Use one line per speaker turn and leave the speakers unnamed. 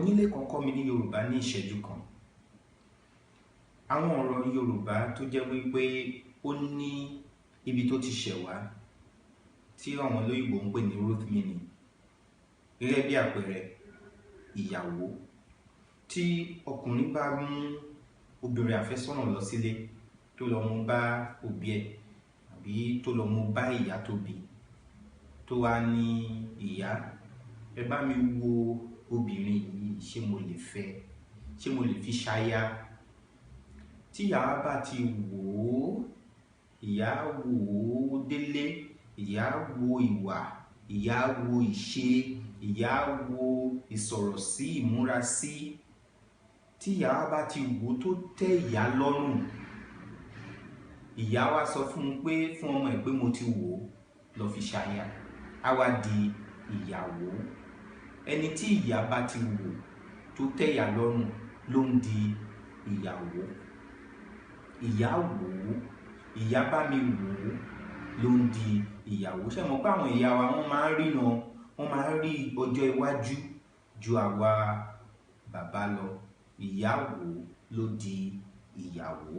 onílé kan kọ́ mi ní Yorùbá ní ìṣẹ́jú kan. Àwọn ọ̀rọ̀ Yorùbá tó jẹ́ wípé ó ní ibi tó ti ṣẹ̀ wá tí àwọn olóyìnbó ń pè ní root meaning. Gẹ́gẹ́ bí àpẹẹrẹ, ìyàwó. Tí ọkùnrin bá mú obìnrin àfẹ́sọ́nà lọ sílé tó lọ mú bá òbí ẹ̀ àbí tó lọ mú bá ìyá tó bí, tó wá ní ìyá, ẹ bá mi wo obìnrin yìí, ṣé mo lè fẹ́, ṣé mo lè fi ṣaya? Tí ìyá bá ti wò ó, ìyá wò ó délé, ìyá wo ìwà, ìyá wo ìṣe, ìyá wo ìsọ̀rọ̀ sí, ìmúra sí. Tí ìyá bá ti wò ó tó tẹ́ ìyá lọ́rùn, ìyá wá sọ fún un pé fún ọmọ ẹ̀ pé mo ti wò ó, lọ fi ṣaya. Á wá di ìyàwó. Ẹni tí ìyá bá ti wò tó tẹ́ ìyá lọ́rùn ló ń di ìyàwó. Ìyá wò ó, ìyá bá mi wò ó ló ń di ìyàwó. Ṣé mọ̀ pé àwọn ìyá wa wọ́n máa ń ríran, wọ́n máa ń rí ọjọ́ iwájú ju àwa bàbá lọ. Ìyá wò ó ló di ìyàwó.